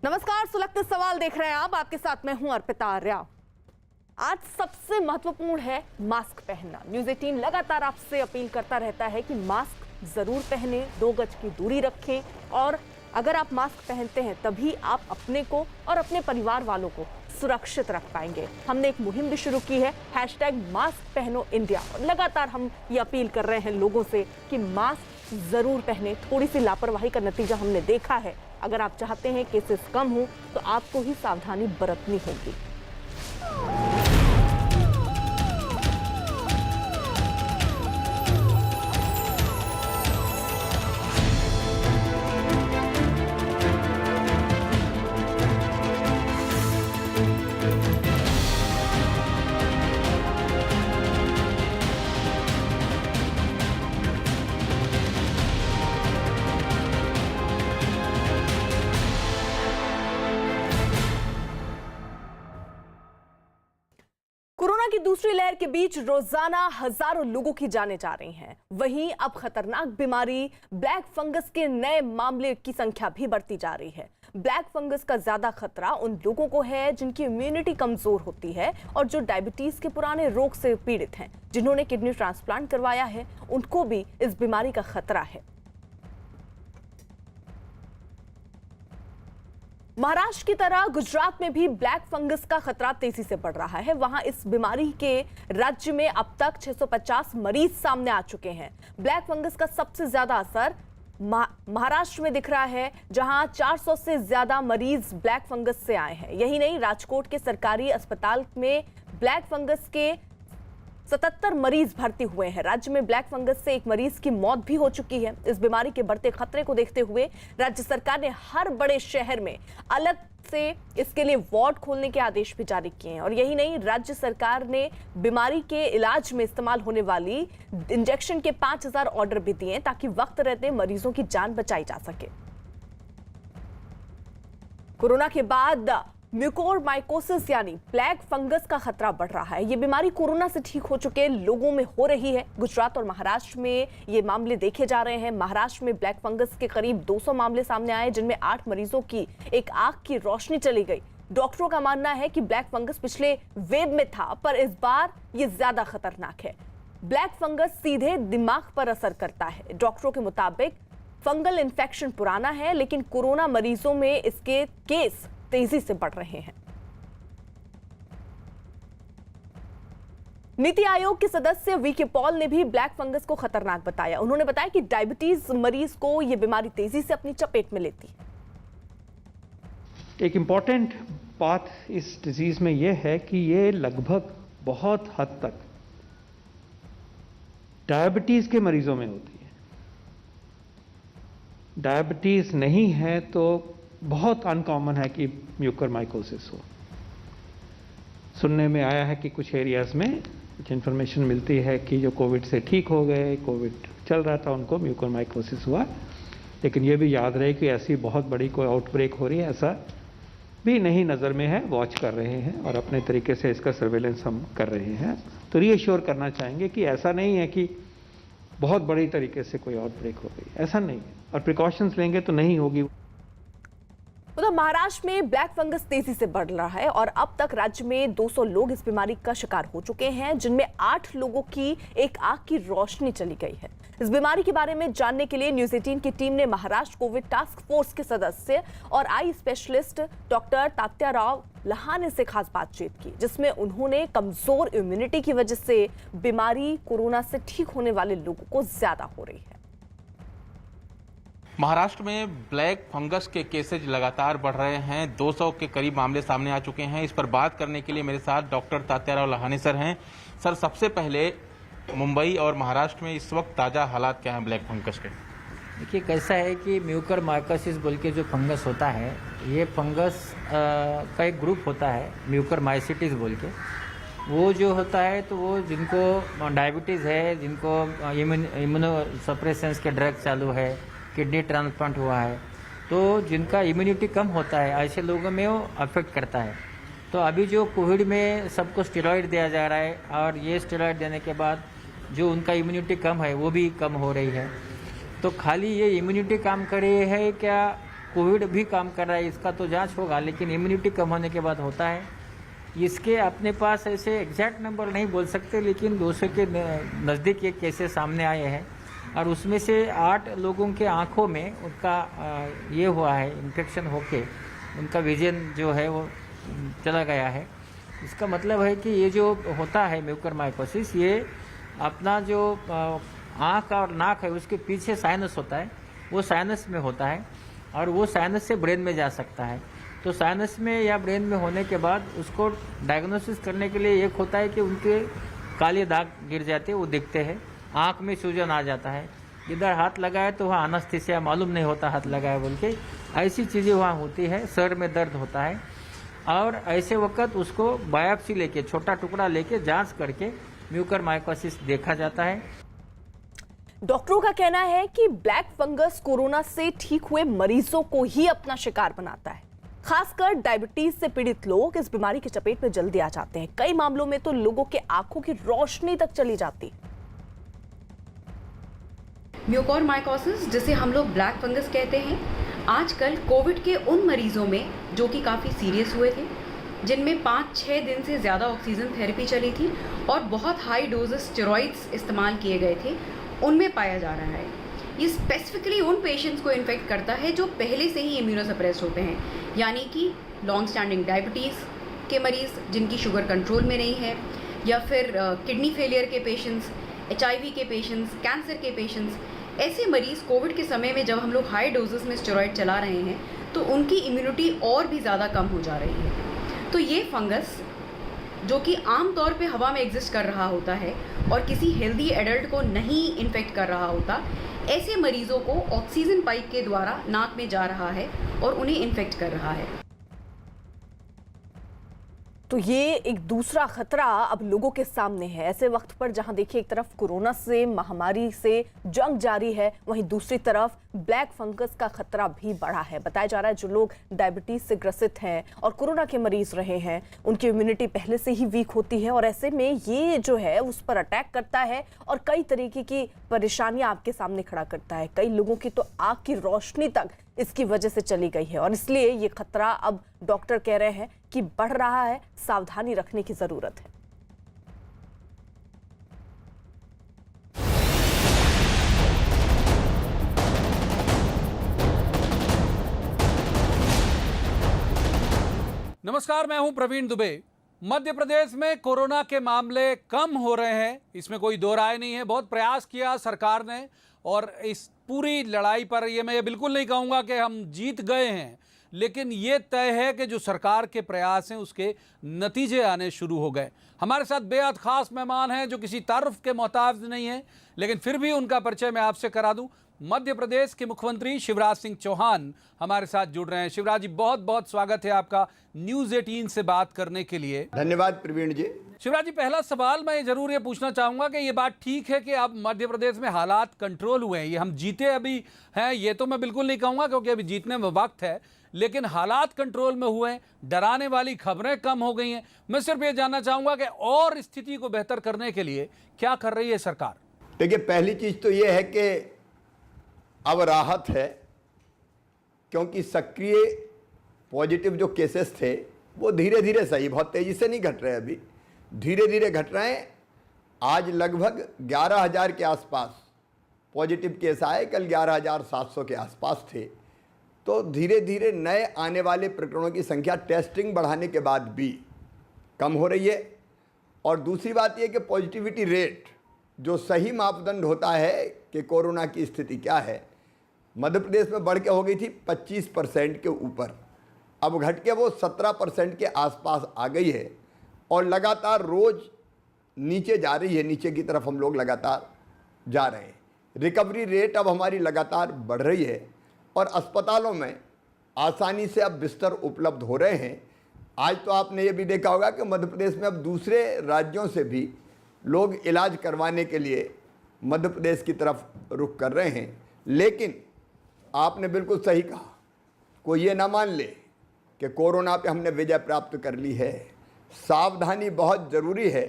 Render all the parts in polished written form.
नमस्कार, सुलगते सवाल देख रहे हैं आप। आपके साथ मैं हूं अर्पिता आर्या। आज सबसे महत्वपूर्ण है मास्क पहनना। न्यूज़ 18 लगातार आपसे अपील करता रहता है कि मास्क जरूर पहने, 2 गज की दूरी रखें और अगर आप मास्क पहनते हैं तभी आप अपने को और अपने परिवार वालों को सुरक्षित रख पाएंगे। हमने एक मुहिम भी शुरू की है, #मास्क पहनो इंडिया। लगातार हम ये अपील कर रहे हैं लोगों से कि मास्क जरूर पहने। थोड़ी सी लापरवाही का नतीजा हमने देखा है। अगर आप चाहते हैं केसेस कम हो तो आपको ही सावधानी बरतनी होगी। कोरोना की दूसरी लहर के बीच रोजाना हजारों लोगों की जानें जा रही हैं। वहीं अब खतरनाक बीमारी ब्लैक फंगस के नए मामले की संख्या भी बढ़ती जा रही है। ब्लैक फंगस का ज्यादा खतरा उन लोगों को है जिनकी इम्यूनिटी कमजोर होती है और जो डायबिटीज के पुराने रोग से पीड़ित हैं। जिन्होंने किडनी ट्रांसप्लांट करवाया है उनको भी इस बीमारी का खतरा है। महाराष्ट्र की तरह गुजरात में भी ब्लैक फंगस का खतरा तेजी से बढ़ रहा है। वहां इस बीमारी के राज्य में अब तक 650 मरीज सामने आ चुके हैं। ब्लैक फंगस का सबसे ज्यादा असर महाराष्ट्र में दिख रहा है, जहां 400 से ज्यादा मरीज ब्लैक फंगस से आए हैं। यही नहीं, राजकोट के सरकारी अस्पताल में ब्लैक फंगस के 77 मरीज भर्ती हुए हैं। राज्य में ब्लैक फंगस से एक मरीज की मौत भी हो चुकी है। इस बीमारी के बढ़ते खतरे को देखते हुए राज्य सरकार ने हर बड़े शहर में अलग से इसके लिए वार्ड खोलने के आदेश भी जारी किए हैं। और यही नहीं, राज्य सरकार ने बीमारी के इलाज में इस्तेमाल होने वाली इंजेक्शन के 5000 ऑर्डर भी दिए ताकि वक्त रहते मरीजों की जान बचाई जा सके। कोरोना के बाद म्यूकोरमाइकोसिस यानी ब्लैक फंगस का खतरा बढ़ रहा है। ये बीमारी कोरोना से ठीक हो चुके लोगों में हो रही है। गुजरात और महाराष्ट्र में ये मामले देखे जा रहे हैं। महाराष्ट्र में ब्लैक फंगस के करीब 200 मामले सामने आए, जिनमें 8 मरीजों की एक आंख की रोशनी चली गई। डॉक्टरों का मानना है कि ब्लैक फंगस पिछले वेव में था, पर इस बार ये ज्यादा खतरनाक है। ब्लैक फंगस सीधे दिमाग पर असर करता है। डॉक्टरों के मुताबिक फंगल इन्फेक्शन पुराना है, लेकिन कोरोना मरीजों में इसके केस तेजी से बढ़ रहे हैं। नीति आयोग के सदस्य वीके पॉल ने भी ब्लैक फंगस को खतरनाक बताया। उन्होंने बताया कि डायबिटीज मरीज को यह बीमारी तेजी से अपनी चपेट में लेती है। एक इंपॉर्टेंट बात इस डिजीज में यह है कि ये लगभग बहुत हद तक डायबिटीज के मरीजों में होती है। डायबिटीज नहीं है तो बहुत अनकॉमन है कि म्यूकोरमाइकोसिस हो। सुनने में आया है कि कुछ एरियाज में कुछ इन्फॉर्मेशन मिलती है कि जो कोविड से ठीक हो गए, कोविड चल रहा था, उनको म्यूकोरमाइकोसिस हुआ। लेकिन ये भी याद रहे कि ऐसी बहुत बड़ी कोई आउटब्रेक हो रही है ऐसा भी नहीं नज़र में है। वॉच कर रहे हैं और अपने तरीके से इसका सर्वेलेंस हम कर रहे हैं। तो रीअश्योर करना चाहेंगे कि ऐसा नहीं है कि बहुत बड़ी तरीके से कोई आउटब्रेक हो गई, ऐसा नहीं है। और प्रिकॉशंस लेंगे तो नहीं होगी। उधर महाराष्ट्र में ब्लैक फंगस तेजी से बढ़ रहा है और अब तक राज्य में 200 लोग इस बीमारी का शिकार हो चुके हैं, जिनमें 8 लोगों की एक आंख की रोशनी चली गई है। इस बीमारी के बारे में जानने के लिए न्यूज़ 18 की टीम ने महाराष्ट्र कोविड टास्क फोर्स के सदस्य और eye specialist doctor Tatyarao Lahane से खास बातचीत की, जिसमें उन्होंने कमजोर इम्यूनिटी की वजह से बीमारी कोरोना से ठीक होने वाले लोगों को ज्यादा हो रही है। महाराष्ट्र में ब्लैक फंगस के केसेज लगातार बढ़ रहे हैं। 200 के करीब मामले सामने आ चुके हैं। इस पर बात करने के लिए मेरे साथ डॉक्टर तात्याराव लहाने सर हैं। सर, सबसे पहले मुंबई और महाराष्ट्र में इस वक्त ताज़ा हालात क्या हैं ब्लैक फंगस के? देखिए, कैसा है कि म्यूकोरमाइकोसिस बोल के जो फंगस होता है, ये फंगस का एक ग्रुप होता है म्यूकोरमाइसिटिस बोल के। वो जो होता है तो वो जिनको डायबिटीज़ है, जिनको इम्यूनो सप्रेसेंस के ड्रग चालू है, किडनी ट्रांसप्लांट हुआ है, तो जिनका इम्यूनिटी कम होता है, ऐसे लोगों में वो अफेक्ट करता है। तो अभी जो कोविड में सबको स्टेरॉइड दिया जा रहा है और ये स्टेरॉइड देने के बाद जो उनका इम्यूनिटी कम है वो भी कम हो रही है। तो खाली ये इम्यूनिटी काम कर रही है क्या कोविड भी काम कर रहा है, इसका तो जांच होगा, लेकिन इम्यूनिटी कम होने के बाद होता है। इसके अपने पास ऐसे एग्जैक्ट नंबर नहीं बोल सकते, लेकिन 200 के नज़दीक ये केसेस सामने आए हैं और उसमें से 8 लोगों के आँखों में उनका ये हुआ है, इन्फेक्शन होके उनका विजन जो है वो चला गया है। इसका मतलब है कि ये जो होता है म्यूकरमाइकोसिस, ये अपना जो आँख और नाक है उसके पीछे साइनस होता है, वो साइनस में होता है और वो साइनस से ब्रेन में जा सकता है। तो साइनस में या ब्रेन में होने के बाद उसको डायग्नोसिस करने के लिए एक होता है कि उनके काले दाग गिर जाते हैं, वो दिखते हैं, आँख में सूजन आ जाता है, इधर हाथ लगाए तो वहाँ एनेस्थीसिया मालूम नहीं होता हाथ लगाए बोल के, ऐसी चीज़ें वहाँ होती है, सर में दर्द होता है और ऐसे वक्त उसको बायोप्सी लेके, छोटा टुकड़ा लेके जांच करके म्यूकरमाइकोसिस देखा जाता है। डॉक्टरों का कहना है कि ब्लैक फंगस कोरोना से ठीक हुए मरीजों को ही अपना शिकार बनाता है। खासकर डायबिटीज से पीड़ित लोग इस बीमारी की चपेट में जल्दी आ जाते हैं। कई मामलों में तो लोगों के आंखों की रोशनी तक चली जाती है। म्यूकोरमाइकोसिस, जिसे हम लोग ब्लैक फंगस कहते हैं, आजकल कोविड के उन मरीजों में जो कि काफ़ी सीरियस हुए थे, जिनमें 5-6 दिन से ज़्यादा ऑक्सीजन थेरेपी चली थी और बहुत हाई डोजेस स्टेरॉइड्स इस्तेमाल किए गए थे, उनमें पाया जा रहा है। ये स्पेसिफिकली उन पेशेंट्स को इन्फेक्ट करता है जो पहले से ही इम्यूनोसप्रेस्ड होते हैं, यानी कि लॉन्ग स्टैंडिंग डायबिटीज़ के मरीज़ जिनकी शुगर कंट्रोल में नहीं है, या फिर किडनी फेलियर के पेशेंट्स, HIV के पेशेंट्स, कैंसर के पेशेंट्स। ऐसे मरीज़ कोविड के समय में जब हम लोग हाई डोजेस में स्टेरॉइड चला रहे हैं तो उनकी इम्यूनिटी और भी ज़्यादा कम हो जा रही है। तो ये फंगस जो कि आम तौर पे हवा में एग्जिस्ट कर रहा होता है और किसी हेल्दी एडल्ट को नहीं इन्फेक्ट कर रहा होता, ऐसे मरीजों को ऑक्सीजन पाइप के द्वारा नाक में जा रहा है और उन्हें इन्फेक्ट कर रहा है। तो ये एक दूसरा खतरा अब लोगों के सामने है। ऐसे वक्त पर जहां देखिए एक तरफ कोरोना से, महामारी से जंग जारी है, वहीं दूसरी तरफ ब्लैक फंगस का खतरा भी बढ़ा है। बताया जा रहा है जो लोग डायबिटीज से ग्रसित हैं और कोरोना के मरीज रहे हैं, उनकी इम्यूनिटी पहले से ही वीक होती है और ऐसे में ये जो है उस पर अटैक करता है और कई तरीके की परेशानियां आपके सामने खड़ा करता है। कई लोगों की तो आँख की रोशनी तक इसकी वजह से चली गई है और इसलिए ये खतरा अब डॉक्टर कह रहे हैं कि बढ़ रहा है, सावधानी रखने की जरूरत है। नमस्कार, मैं हूं प्रवीण दुबे। मध्य प्रदेश में कोरोना के मामले कम हो रहे हैं, इसमें कोई दो राय नहीं है। बहुत प्रयास किया सरकार ने और इस पूरी लड़ाई पर ये मैं बिल्कुल नहीं कहूँगा कि हम जीत गए हैं, लेकिन ये तय है कि जो सरकार के प्रयास हैं उसके नतीजे आने शुरू हो गए। हमारे साथ बेहद खास मेहमान हैं जो किसी तारुफ के मोहताज नहीं हैं, लेकिन फिर भी उनका परिचय मैं आपसे करा दूं। मध्य प्रदेश के मुख्यमंत्री शिवराज सिंह चौहान हमारे साथ जुड़ रहे हैं। शिवराज जी, बहुत बहुत स्वागत है आपका न्यूज़ 18 से बात करने के लिए। धन्यवाद प्रवीण जी। शिवराज जी, पहला सवाल मैं जरूर ये पूछना चाहूंगा कि ये बात ठीक है कि अब मध्य प्रदेश में हालात कंट्रोल हुए हैं, ये हम जीते अभी हैं, ये तो मैं बिल्कुल नहीं कहूँगा क्योंकि अभी जीतने में वक्त है, लेकिन हालात कंट्रोल में हुए हैं, डराने वाली खबरें कम हो गई हैं। मैं सिर्फ ये जानना चाहूँगा कि और स्थिति को बेहतर करने के लिए क्या कर रही है सरकार? देखिए, पहली चीज़ तो ये है कि अब राहत है, क्योंकि सक्रिय पॉजिटिव जो केसेस थे वो धीरे धीरे सही, बहुत तेज़ी से नहीं घट रहे, अभी धीरे धीरे घट रहे हैं। आज लगभग 11,000 के आसपास पॉजिटिव केस आए, कल 11,700 के आसपास थे। तो धीरे धीरे नए आने वाले प्रकरणों की संख्या टेस्टिंग बढ़ाने के बाद भी कम हो रही है। और दूसरी बात यह कि पॉजिटिविटी रेट, जो सही मापदंड होता है कि कोरोना की स्थिति क्या है, मध्य प्रदेश में बढ़ के हो गई थी 25% के ऊपर, अब घट के वो 17% के आसपास आ गई है और लगातार रोज़ नीचे जा रही है, नीचे की तरफ हम लोग लगातार जा रहे हैं। रिकवरी रेट अब हमारी लगातार बढ़ रही है और अस्पतालों में आसानी से अब बिस्तर उपलब्ध हो रहे हैं। आज तो आपने ये भी देखा होगा कि मध्य प्रदेश में अब दूसरे राज्यों से भी लोग इलाज करवाने के लिए मध्य प्रदेश की तरफ रुख कर रहे हैं। लेकिन आपने बिल्कुल सही कहा, कोई ये ना मान ले कि कोरोना पे हमने विजय प्राप्त कर ली है। सावधानी बहुत ज़रूरी है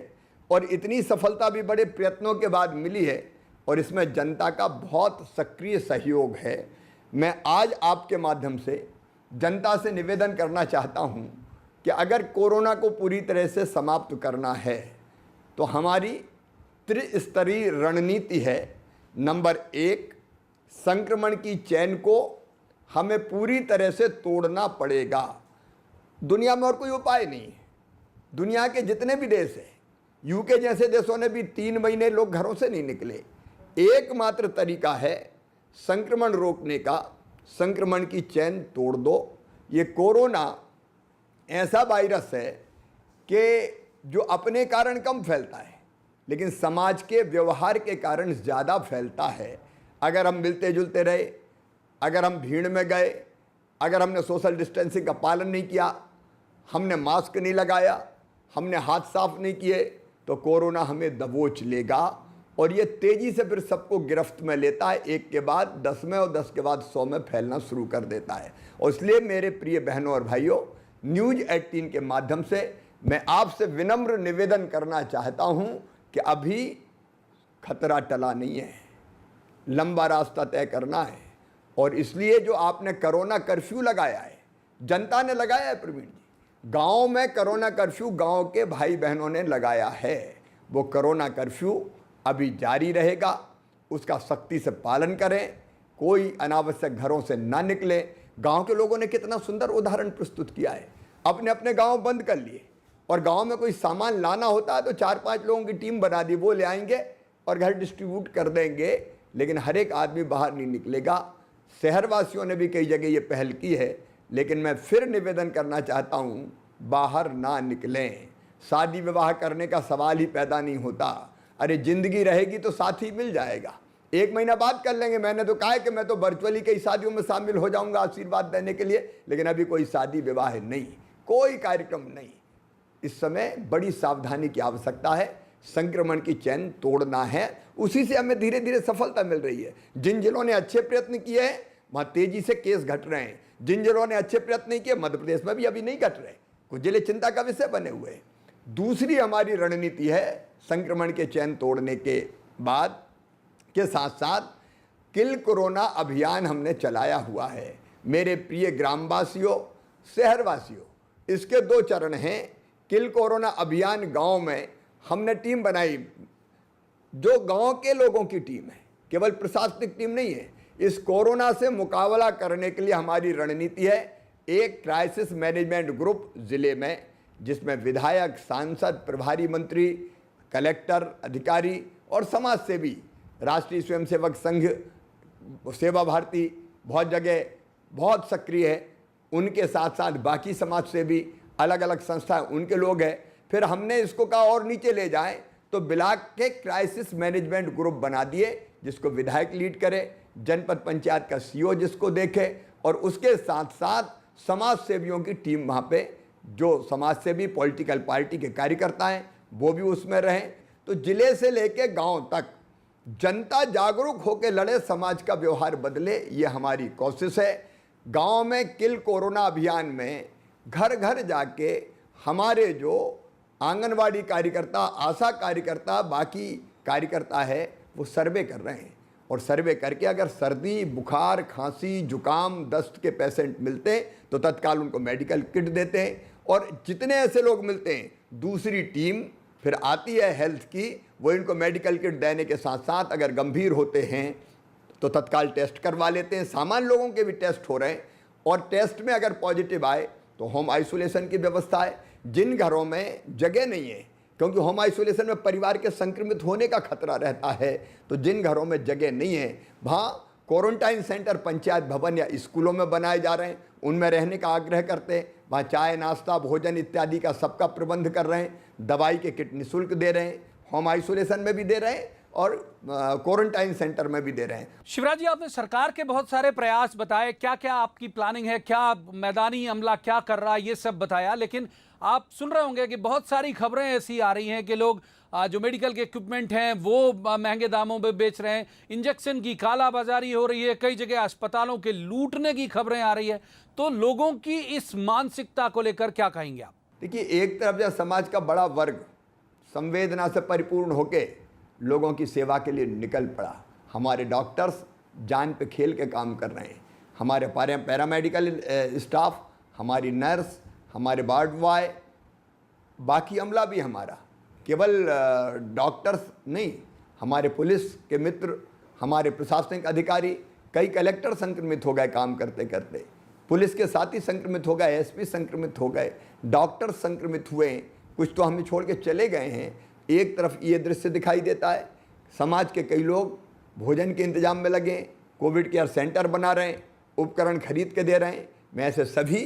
और इतनी सफलता भी बड़े प्रयत्नों के बाद मिली है और इसमें जनता का बहुत सक्रिय सहयोग है। मैं आज आपके माध्यम से जनता से निवेदन करना चाहता हूं कि अगर कोरोना को पूरी तरह से समाप्त करना है तो हमारी त्रिस्तरीय रणनीति है। नंबर 1, संक्रमण की चेन को हमें पूरी तरह से तोड़ना पड़ेगा। दुनिया में और कोई उपाय नहीं है। दुनिया के जितने भी देश हैं, यूके जैसे देशों ने भी 3 महीने लोग घरों से नहीं निकले। एकमात्र तरीका है संक्रमण रोकने का, संक्रमण की चेन तोड़ दो। ये कोरोना ऐसा वायरस है कि जो अपने कारण कम फैलता है लेकिन समाज के व्यवहार के कारण ज़्यादा फैलता है। अगर हम मिलते जुलते रहे, अगर हम भीड़ में गए, अगर हमने सोशल डिस्टेंसिंग का पालन नहीं किया, हमने मास्क नहीं लगाया, हमने हाथ साफ नहीं किए, तो कोरोना हमें दबोच लेगा और ये तेज़ी से फिर सबको गिरफ्त में लेता है। 1 के बाद 10 में और 10 के बाद 100 में फैलना शुरू कर देता है। और इसलिए मेरे प्रिय बहनों और भाइयों, न्यूज़ 18 के माध्यम से मैं आपसे विनम्र निवेदन करना चाहता हूं कि अभी खतरा टला नहीं है, लंबा रास्ता तय करना है। और इसलिए जो आपने कोरोना कर्फ्यू लगाया है, जनता ने लगाया है प्रवीण जी, गाँव में कोरोना कर्फ्यू गाँव के भाई बहनों ने लगाया है। वो कोरोना कर्फ्यू अभी जारी रहेगा, उसका सख्ती से पालन करें, कोई अनावश्यक घरों से ना निकले। गांव के लोगों ने कितना सुंदर उदाहरण प्रस्तुत किया है, अपने अपने गांव बंद कर लिए और गांव में कोई सामान लाना होता है तो 4-5 लोगों की टीम बना दी, वो ले आएंगे और घर डिस्ट्रीब्यूट कर देंगे, लेकिन हर एक आदमी बाहर नहीं निकलेगा। शहरवासियों ने भी कई जगह ये पहल की है, लेकिन मैं फिर निवेदन करना चाहता हूँ, बाहर ना निकलें। शादी विवाह करने का सवाल ही पैदा नहीं होता। अरे जिंदगी रहेगी तो साथी मिल जाएगा, 1 महीना बाद कर लेंगे। मैंने तो कहा है कि मैं तो वर्चुअली कई शादियों में शामिल हो जाऊंगा आशीर्वाद देने के लिए, लेकिन अभी कोई शादी विवाह नहीं, कोई कार्यक्रम नहीं। इस समय बड़ी सावधानी की आवश्यकता है, संक्रमण की चेन तोड़ना है। उसी से हमें धीरे धीरे सफलता मिल रही है। जिन जिलों ने अच्छे प्रयत्न किए हैं वहाँ तेजी से केस घट रहे हैं, जिन जिलों ने अच्छे प्रयत्न नहीं किए, मध्य प्रदेश में भी अभी नहीं घट रहे, कुछ जिले चिंता का विषय बने हुए हैं। दूसरी हमारी रणनीति है, संक्रमण के चैन तोड़ने के बाद के साथ साथ किल कोरोना अभियान हमने चलाया हुआ है। मेरे प्रिय ग्रामवासियों, शहरवासियों, इसके 2 चरण हैं। किल कोरोना अभियान गांव में हमने टीम बनाई, जो गांव के लोगों की टीम है, केवल प्रशासनिक टीम नहीं है। इस कोरोना से मुकाबला करने के लिए हमारी रणनीति है, एक क्राइसिस मैनेजमेंट ग्रुप जिले में, जिसमें विधायक, सांसद, प्रभारी मंत्री, कलेक्टर, अधिकारी और समाज सेवी, राष्ट्रीय स्वयंसेवक संघ, सेवा भारती बहुत जगह बहुत सक्रिय है, उनके साथ साथ बाकी समाज सेवी, अलग अलग संस्थाएं, उनके लोग हैं। फिर हमने इसको कहा और नीचे ले जाएं, तो ब्लॉक के क्राइसिस मैनेजमेंट ग्रुप बना दिए, जिसको विधायक लीड करे, जनपद पंचायत का सीओ जिसको देखे, और उसके साथ साथ समाज सेवियों की टीम वहाँ पे, जो समाज सेवी पॉलिटिकल पार्टी के कार्यकर्ता हैं वो भी उसमें रहें। तो जिले से लेके गांव तक जनता जागरूक होकर लड़े, समाज का व्यवहार बदले, ये हमारी कोशिश है। गांव में किल कोरोना अभियान में घर घर जाके हमारे जो आंगनवाड़ी कार्यकर्ता, आशा कार्यकर्ता, बाकी कार्यकर्ता है, वो सर्वे कर रहे हैं। और सर्वे करके अगर सर्दी, बुखार, खांसी, जुकाम, दस्त के पेशेंट मिलते हैं तो तत्काल उनको मेडिकल किट देते हैं। और जितने ऐसे लोग मिलते हैं, दूसरी टीम फिर आती है हेल्थ की, वो इनको मेडिकल किट देने के साथ साथ अगर गंभीर होते हैं तो तत्काल टेस्ट करवा लेते हैं। सामान्य लोगों के भी टेस्ट हो रहे हैं, और टेस्ट में अगर पॉजिटिव आए तो होम आइसोलेशन की व्यवस्था है। जिन घरों में जगह नहीं है, क्योंकि होम आइसोलेशन में परिवार के संक्रमित होने का खतरा रहता है, तो जिन घरों में जगह नहीं है वहाँ क्वारंटाइन सेंटर पंचायत भवन या स्कूलों में बनाए जा रहे हैं, उनमें रहने का आग्रह करते हैं। वहाँ चाय, नाश्ता, भोजन इत्यादि का सबका प्रबंध कर रहे हैं, दवाई के किट निःशुल्क दे रहे हैं, होम आइसोलेशन में भी दे रहे हैं और क्वारंटाइन सेंटर में भी दे रहे हैं। शिवराज जी, आपने सरकार के बहुत सारे प्रयास बताए, क्या क्या आपकी प्लानिंग है, क्या मैदानी अमला क्या कर रहा है, ये सब बताया। लेकिन आप सुन रहे होंगे कि बहुत सारी खबरें ऐसी आ रही हैं कि लोग जो मेडिकल के इक्विपमेंट हैं वो महंगे दामों में बेच रहे हैं, इंजेक्शन की कालाबाजारी हो रही है, कई जगह अस्पतालों के लूटने की खबरें आ रही है। तो लोगों की इस मानसिकता को लेकर क्या कहेंगे आप? देखिए, एक तरफ जब समाज का बड़ा वर्ग संवेदना से परिपूर्ण होके लोगों की सेवा के लिए निकल पड़ा, हमारे डॉक्टर्स जान पे खेल के काम कर रहे हैं, हमारे पैरामेडिकल स्टाफ, हमारी नर्स, हमारे वार्ड बॉय, बाकी अमला भी हमारा, केवल डॉक्टर्स नहीं, हमारे पुलिस के मित्र, हमारे प्रशासनिक अधिकारी, कई कलेक्टर संक्रमित हो गए काम करते करते, पुलिस के साथ ही संक्रमित हो गए, एसपी संक्रमित हो गए, डॉक्टर संक्रमित हुए, कुछ तो हमें छोड़ के चले गए हैं। एक तरफ ये दृश्य दिखाई देता है, समाज के कई लोग भोजन के इंतजाम में लगे, कोविड केयर सेंटर बना रहे हैं, उपकरण खरीद के दे रहे हैं। मैं ऐसे सभी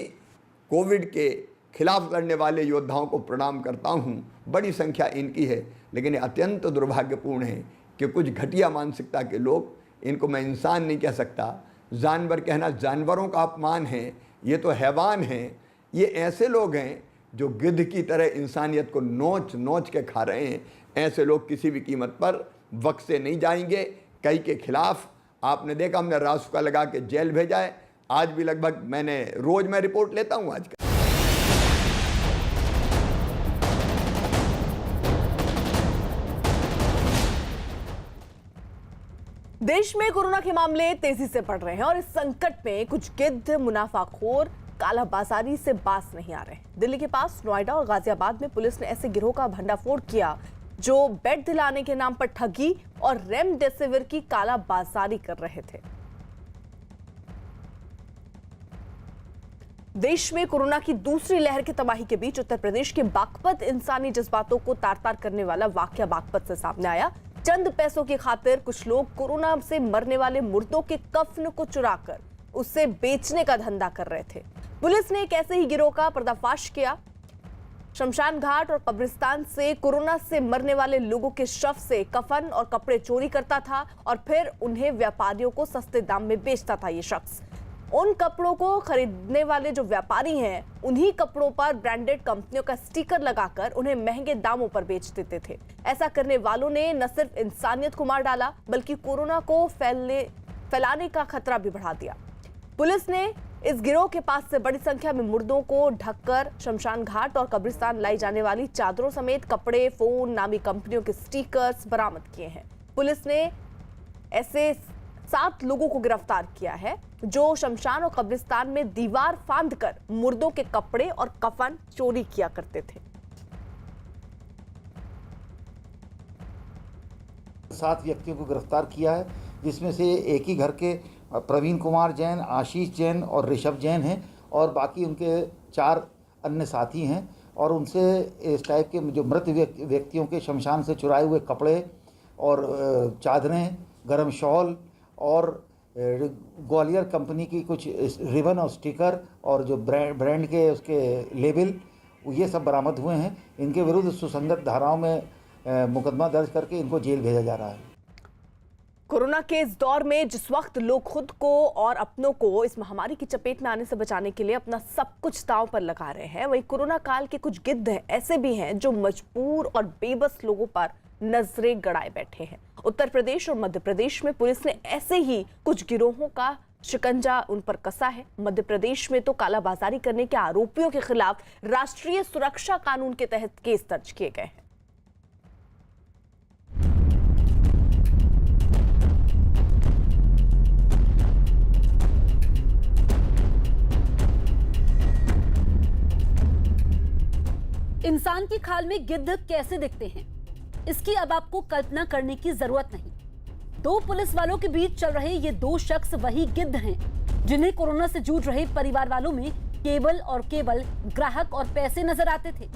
कोविड के खिलाफ लड़ने वाले योद्धाओं को प्रणाम करता हूं। बड़ी संख्या इनकी है, लेकिन ये अत्यंत दुर्भाग्यपूर्ण है कि कुछ घटिया मानसिकता के लोग, इनको मैं इंसान नहीं कह सकता, जानवर कहना जानवरों का अपमान है, ये तो हैवान हैं। ये ऐसे लोग हैं जो गिद्ध की तरह इंसानियत को नोच नोच के खा रहे हैं। ऐसे लोग किसी भी कीमत पर बख्शे नहीं जाएंगे। कई के खिलाफ आपने देखा, हमने रासुका लगा के जेल भेजा है। आज भी लगभग रोज मैं रिपोर्ट लेता हूँ आज का। देश में कोरोना के मामले तेजी से बढ़ रहे हैं और इस संकट में कुछ गिद्ध मुनाफाखोर कालाबाजारी से बाज नहीं आ रहे। दिल्ली के पास नोएडा और गाजियाबाद में पुलिस ने ऐसे गिरोह का भंडाफोड़ किया जो बेड दिलाने के नाम पर ठगी और रेमडेसिविर की कालाबाजारी कर रहे थे। देश में कोरोना की दूसरी लहर की तबाही के बीच उत्तर प्रदेश के बागपत इंसानी जज्बातों को तार-तार करने वाला वाकया बागपत से सामने आया। चंद पैसों की खातिर कुछ लोग कोरोना से मरने वाले मुर्दों के कफन को चुराकर उससे बेचने का धंधा कर रहे थे। पुलिस ने एक ऐसे ही गिरोह का पर्दाफाश किया। शमशान घाट और कब्रिस्तान से कोरोना से मरने वाले लोगों के शव से कफन और कपड़े चोरी करता था और फिर उन्हें व्यापारियों को सस्ते दाम में बेचता था। ये शख्स उन कपड़ों को खरीदने वाले जो व्यापारी हैं, उन्हीं कपड़ों पर ब्रांडेड कंपनियों का स्टिकर लगाकर उन्हें महंगे दामों पर बेच देते थे। ऐसा करने वालों ने न सिर्फ इंसानियत को मार डाला, बल्कि कोरोना को फैलाने का खतरा भी बढ़ा दिया। पुलिस ने इस गिरोह के पास से बड़ी संख्या में मुर्दों को ढककर शमशान घाट और कब्रिस्तान लाई जाने वाली चादरों समेत कपड़े, फोन, नामी कंपनियों के स्टिकर्स बरामद किए हैं। पुलिस ने ऐसे 7 लोगों को गिरफ्तार किया है जो शमशान और कब्रिस्तान में दीवार फांदकर मुर्दों के कपड़े और कफन चोरी किया करते थे। 7 व्यक्तियों को गिरफ्तार किया है, जिसमें से एक ही घर के प्रवीण कुमार जैन, आशीष जैन और ऋषभ जैन हैं और बाकी उनके 4 अन्य साथी हैं। और उनसे इस टाइप के जो मृत व्यक्तियों के शमशान से चुराए हुए कपड़े और चादरें, गरम शॉल और ग्वालियर कंपनी की कुछ रिबन और स्टिकर और जो ब्रांड के उसके लेबल, ये सब बरामद हुए हैं। इनके विरुद्ध सुसंगत धाराओं में मुकदमा दर्ज करके इनको जेल भेजा जा रहा है। कोरोना के इस दौर में जिस वक्त लोग खुद को और अपनों को इस महामारी की चपेट में आने से बचाने के लिए अपना सब कुछ दांव पर लगा रहे हैं, वहीं कोरोना काल के कुछ गिद्ध ऐसे भी हैं जो मजबूर और बेबस लोगों पर नजरें गड़ाए बैठे हैं। उत्तर प्रदेश और मध्य प्रदेश में पुलिस ने ऐसे ही कुछ गिरोहों का शिकंजा उन पर कसा है। मध्य प्रदेश में तो कालाबाजारी करने के आरोपियों के खिलाफ राष्ट्रीय सुरक्षा कानून के तहत केस दर्ज किए गए हैं। इंसान की खाल में गिद्ध कैसे दिखते हैं, इसकी अब आपको कल्पना करने की जरूरत नहीं। 2 पुलिस वालों के बीच चल रहे ये 2 शख्स वही गिद्ध हैं जिन्हें कोरोना से जूझ रहे परिवार वालों में केवल और केवल ग्राहक और पैसे नजर आते थे।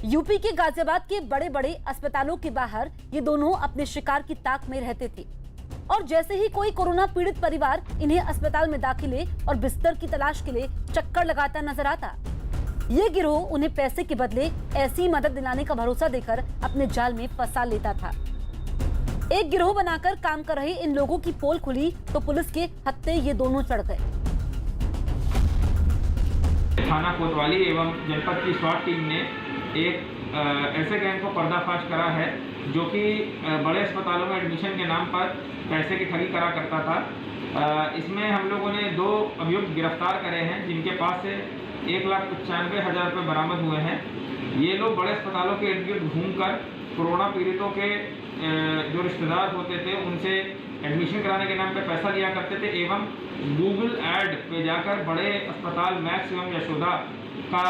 यूपी के गाजियाबाद के बड़े बड़े अस्पतालों के बाहर ये दोनों अपने शिकार की ताक में रहते थे और जैसे ही कोई कोरोना पीड़ित परिवार इन्हें अस्पताल में दाखिले और बिस्तर की तलाश के लिए चक्कर लगाता नजर आता, ये गिरोह उन्हें पैसे के बदले ऐसी मदद दिलाने का भरोसा देकर अपने जाल में फंसा लेता था। एक गिरोह बनाकर काम कर रहे इन लोगों की पोल खुली तो पुलिस के हत्थे ये दोनों चढ़ गए। थाना कोतवाली एवं जनपद की स्वाट टीम ने एक ऐसे गैंग को पर्दाफाश करा है जो कि बड़े अस्पतालों में एडमिशन के नाम पर पैसे की ठगी करा करता था। इसमें हम लोगों ने 2 अभियुक्त गिरफ्तार करे हैं जिनके पास से 1,95,000 रुपये बरामद हुए हैं। ये लोग बड़े अस्पतालों के इर्द गिर्द घूमकर कोरोना पीड़ितों के जो रिश्तेदार होते थे उनसे एडमिशन कराने के नाम पे पैसा लिया करते थे एवं गूगल ऐड पे जाकर बड़े अस्पताल मैक्स एवं यशोदा का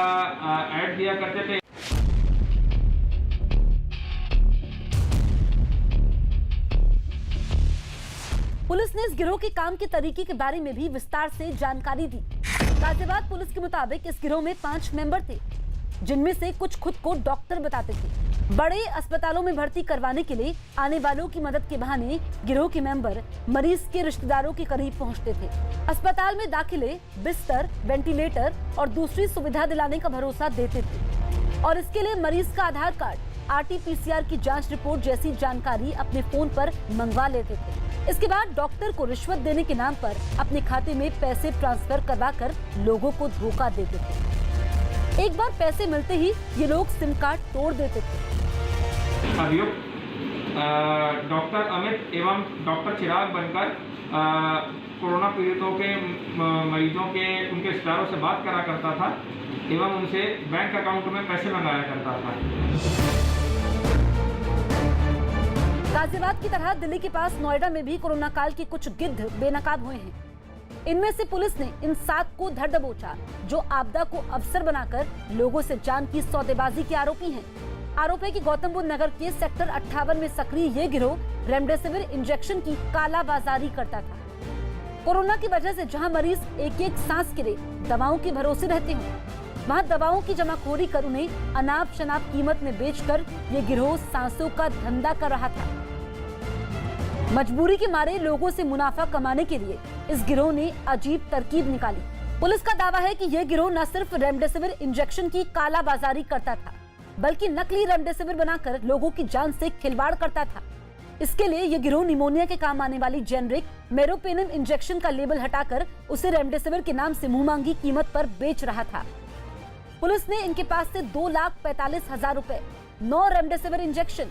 ऐड दिया करते थे। पुलिस ने इस गिरोह के काम के तरीके के बारे में भी विस्तार से जानकारी दी। गाजियाबाद पुलिस के मुताबिक इस गिरोह में 5 मेंबर थे, जिनमें से कुछ खुद को डॉक्टर बताते थे। बड़े अस्पतालों में भर्ती करवाने के लिए आने वालों की मदद के बहाने गिरोह के मेंबर मरीज के रिश्तेदारों के करीब पहुंचते थे। अस्पताल में दाखिले, बिस्तर, वेंटिलेटर और दूसरी सुविधा दिलाने का भरोसा देते थे और इसके लिए मरीज का आधार कार्ड, RT-PCR की जांच रिपोर्ट जैसी जानकारी अपने फोन पर मंगवा लेते थे। इसके बाद डॉक्टर को रिश्वत देने के नाम पर अपने खाते में पैसे ट्रांसफर करवाकर लोगों को धोखा देते थे। एक बार पैसे मिलते ही ये लोग सिम कार्ड तोड़ देते थे। अभियुक्त डॉक्टर अमित एवं डॉक्टर चिराग बनकर कोरोना पीड़ितों के मरीजों के उनके रिश्तेदारों से बात करा करता था एवं उनसे बैंक अकाउंट में पैसे मंगाया करता था। गाजियाबाद की तरह दिल्ली के पास नोएडा में भी कोरोना काल के कुछ गिद्ध बेनकाब हुए हैं। इनमें से पुलिस ने इन 7 को धर दबोचा, जो आपदा को अवसर बनाकर लोगों से जान की सौदेबाजी के आरोपी हैं। आरोप है कि गौतम बुद्ध नगर के सेक्टर 58 में सक्रिय ये गिरोह रेमडेसिविर इंजेक्शन की कालाबाजारी करता था। कोरोना की वजह से जहां मरीज एक-एक सांस के लिए दवाओं के भरोसे रहते हों, वहां दवाओं की जमाखोरी कर उन्हें अनाप शनाप कीमत में बेचकर ये गिरोह सांसों का धंधा कर रहा था। मजबूरी के मारे लोगों से मुनाफा कमाने के लिए इस गिरोह ने अजीब तरकीब निकाली। पुलिस का दावा है कि यह गिरोह न सिर्फ रेमडेसिविर इंजेक्शन की कालाबाजारी करता था, बल्कि नकली रेमडेसिविर बनाकर लोगों की जान से खिलवाड़ करता था। इसके लिए यह गिरोह निमोनिया के काम आने वाली जेनरिक मेरोपेनम इंजेक्शन का लेबल हटाकर उसे रेमडेसिविर के नाम से मुंहमांगी कीमत पर बेच रहा था। पुलिस ने इनके पास से 2,45,000 रुपए, 9 रेमडेसिविर इंजेक्शन,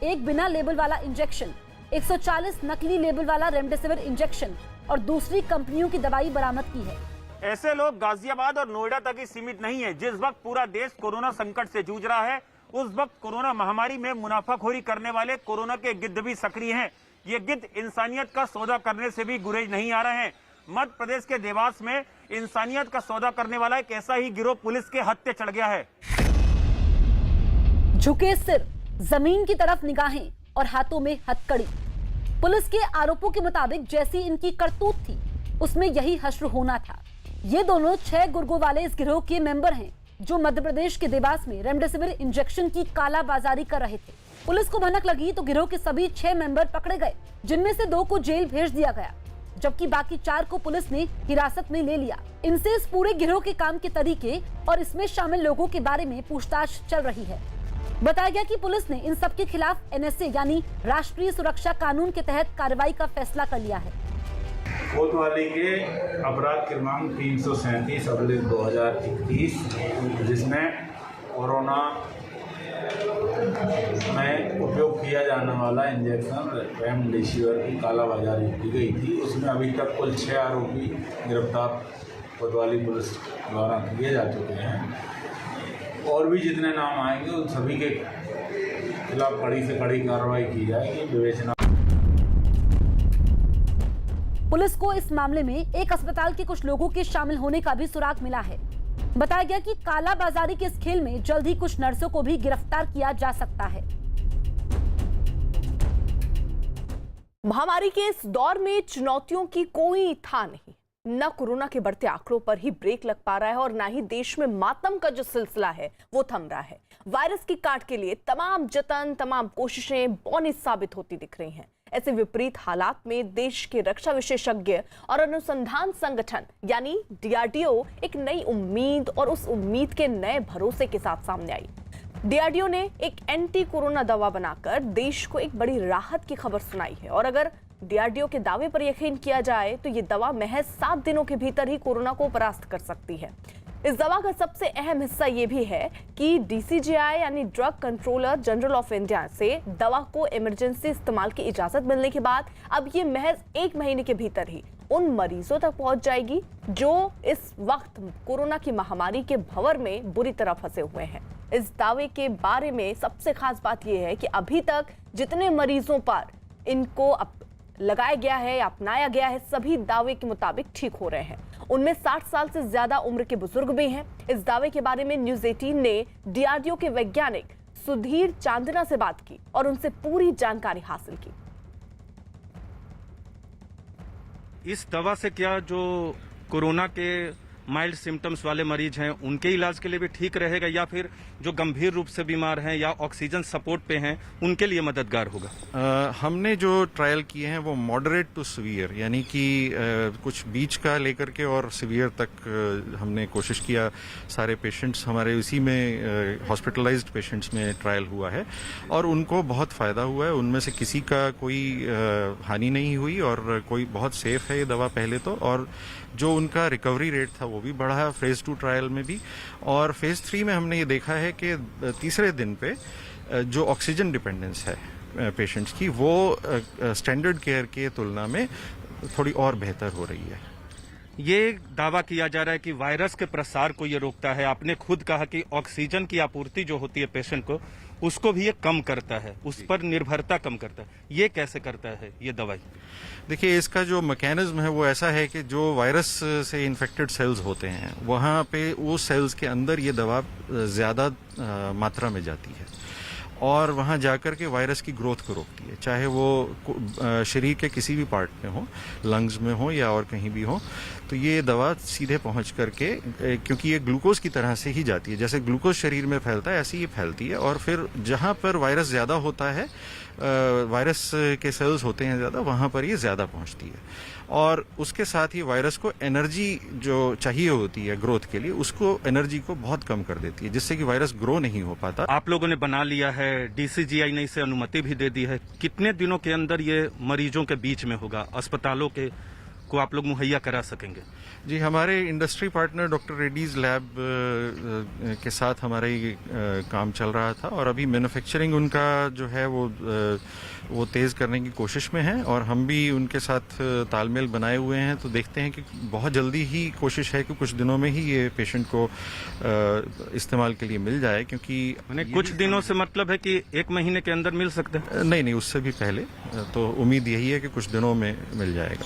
एक बिना लेबल वाला इंजेक्शन, 140 नकली लेबल वाला रेमडेसिविर इंजेक्शन और दूसरी कंपनियों की दवाई बरामद की है। ऐसे लोग गाजियाबाद और नोएडा तक ही सीमित नहीं है। जिस वक्त पूरा देश कोरोना संकट से जूझ रहा है, उस वक्त कोरोना महामारी में मुनाफाखोरी करने वाले कोरोना के गिद्ध भी सक्रिय हैं। ये गिद्ध इंसानियत का सौदा करने से भी गुरेज नहीं आ रहे हैं। मध्य प्रदेश के देवास में इंसानियत का सौदा करने वाला एक ऐसा ही गिरोह पुलिस के हत्थे चढ़ गया है। झुके सिर, जमीन की तरफ निगाहें और हाथों में हथकड़ी। पुलिस के आरोपों के मुताबिक जैसी इनकी करतूत थी, उसमें यही हश्र होना था। ये दोनों 6 गुर्गों वाले इस गिरोह के मेंबर हैं, जो मध्य प्रदेश के देवास में रेमडेसिविर इंजेक्शन की कालाबाजारी कर रहे थे। पुलिस को भनक लगी तो गिरोह के सभी 6 मेंबर पकड़े गए, जिनमें से 2 को जेल भेज दिया गया, जबकि बाकी 4 को पुलिस ने हिरासत में ले लिया। इनसे इस पूरे गिरोह के काम के तरीके और इसमें शामिल लोगों के बारे में पूछताछ चल रही है। बताया गया कि पुलिस ने इन सबके खिलाफ NSA यानी राष्ट्रीय सुरक्षा कानून के तहत कार्रवाई का फैसला कर लिया है। कोतवाली के अपराध क्रमांक 337/2021, जिसमें कोरोना में उपयोग किया जाने वाला इंजेक्शन रेमडेसिविर की कालाबाजारी की गई थी, उसमें अभी तक कुल 6 आरोपी गिरफ्तार कोतवाली पुलिस द्वारा किए जा चुके हैं। और भी जितने नाम आएंगे उन सभी के खिलाफ कड़ी से कड़ी कार्रवाई की जाएगी। विवेचना। पुलिस को इस मामले में एक अस्पताल के कुछ लोगों के शामिल होने का भी सुराग मिला है। बताया गया कि कालाबाजारी के इस खेल में जल्द ही कुछ नर्सों को भी गिरफ्तार किया जा सकता है। महामारी के इस दौर में चुनौतियों की कोई था नहीं। न कोरोना के बढ़ते आंकड़ों पर ही ब्रेक लग पा रहा है और न ही देश में मातम का जो सिलसिला है वो थम रहा है। वायरस की काट के लिए तमाम जतन, तमाम कोशिशें बौनी साबित होती दिख रही हैं। ऐसे विपरीत हालात में देश के रक्षा विशेषज्ञ और अनुसंधान संगठन यानी DRDO एक नई उम्मीद और उस उम्मीद के नए भरोसे के साथ सामने आई। DRDO ने एक एंटी कोरोना दवा बनाकर देश को एक बड़ी राहत की खबर सुनाई है और अगर DRDO के दावे पर यकीन किया जाए तो ये दवा महज 7 दिनों के भीतर ही कोरोना को परास्त कर सकती है। इस दवा का सबसे अहम हिस्सा ये भी है कि DCGI यानी drug controller general of India से दवा को इमरजेंसी इस्तेमाल की इजाजत मिलने के बाद अब ये महज 1 महीने के भीतर ही उन मरीजों तक पहुंच जाएगी जो इस वक्त कोरोना की महामारी के भंवर में बुरी तरह फंसे हुए हैं। इस दावे के बारे में सबसे खास बात यह है कि अभी तक जितने मरीजों पर इनको लगाया गया है या अपनाया गया है, सभी दावे के मुताबिक ठीक हो रहे हैं। उनमें 60 साल से ज्यादा उम्र के बुजुर्ग भी हैं। इस दावे के बारे में न्यूज 18 ने DRDO के वैज्ञानिक सुधीर चांदना से बात की और उनसे पूरी जानकारी हासिल की। इस दवा से क्या जो कोरोना के माइल्ड सिम्टम्स वाले मरीज हैं उनके इलाज के लिए भी ठीक रहेगा, या फिर जो गंभीर रूप से बीमार हैं या ऑक्सीजन सपोर्ट पे हैं उनके लिए मददगार होगा? हमने जो ट्रायल किए हैं वो मॉडरेट टू सीवियर, यानी कि कुछ बीच का लेकर के और सीवियर तक हमने कोशिश किया। सारे पेशेंट्स हमारे उसी में हॉस्पिटलाइज्ड पेशेंट्स में ट्रायल हुआ है और उनको बहुत फ़ायदा हुआ है। उनमें से किसी का कोई हानि नहीं हुई और कोई बहुत सेफ है ये दवा पहले तो, और जो उनका रिकवरी रेट था वो भी बढ़ा है फेज़ 2 ट्रायल में भी। और फेज़ 3 में हमने ये देखा है कि तीसरे दिन पे जो ऑक्सीजन डिपेंडेंस है पेशेंट्स की वो स्टैंडर्ड केयर के तुलना में थोड़ी और बेहतर हो रही है। ये दावा किया जा रहा है कि वायरस के प्रसार को ये रोकता है। आपने खुद कहा कि ऑक्सीजन की आपूर्ति जो होती है पेशेंट को, उसको भी ये कम करता है, उस पर निर्भरता कम करता है। ये कैसे करता है ये दवाई? देखिए, इसका जो मैकेनिज्म है वो ऐसा है कि जो वायरस से इन्फेक्टेड सेल्स होते हैं वहाँ पे वो सेल्स के अंदर ये दवा ज़्यादा मात्रा में जाती है और वहाँ जाकर के वायरस की ग्रोथ को रोकती है, चाहे वो शरीर के किसी भी पार्ट में हो, लंग्स में हो या और कहीं भी हो। तो ये दवा सीधे पहुँच करके, क्योंकि ये ग्लूकोज की तरह से ही जाती है, जैसे ग्लूकोज शरीर में फैलता है ऐसे ही फैलती है, और फिर जहाँ पर वायरस ज़्यादा होता है, वायरस के सेल्स होते हैं ज़्यादा, वहाँ पर ये ज़्यादा पहुँचती है। और उसके साथ ही वायरस को एनर्जी जो चाहिए होती है ग्रोथ के लिए, उसको एनर्जी को बहुत कम कर देती है, जिससे कि वायरस ग्रो नहीं हो पाता। आप लोगों ने बना लिया है, DCGI ने इसे अनुमति भी दे दी है। कितने दिनों के अंदर ये मरीजों के बीच में होगा, अस्पतालों के को आप लोग मुहैया करा सकेंगे? जी, हमारे industry partner doctor Reddy's lab के साथ हमारा ये काम चल रहा था और अभी मैन्युफैक्चरिंग उनका जो है वो तेज़ करने की कोशिश में है और हम भी उनके साथ तालमेल बनाए हुए हैं। तो देखते हैं कि बहुत जल्दी ही कोशिश है कि कुछ दिनों में ही ये पेशेंट को इस्तेमाल के लिए मिल जाए, क्योंकि कुछ दिनों से मतलब है कि 1 महीने के अंदर मिल सकते हैं? नहीं, उससे भी पहले। तो उम्मीद यही है कि कुछ दिनों में मिल जाएगा।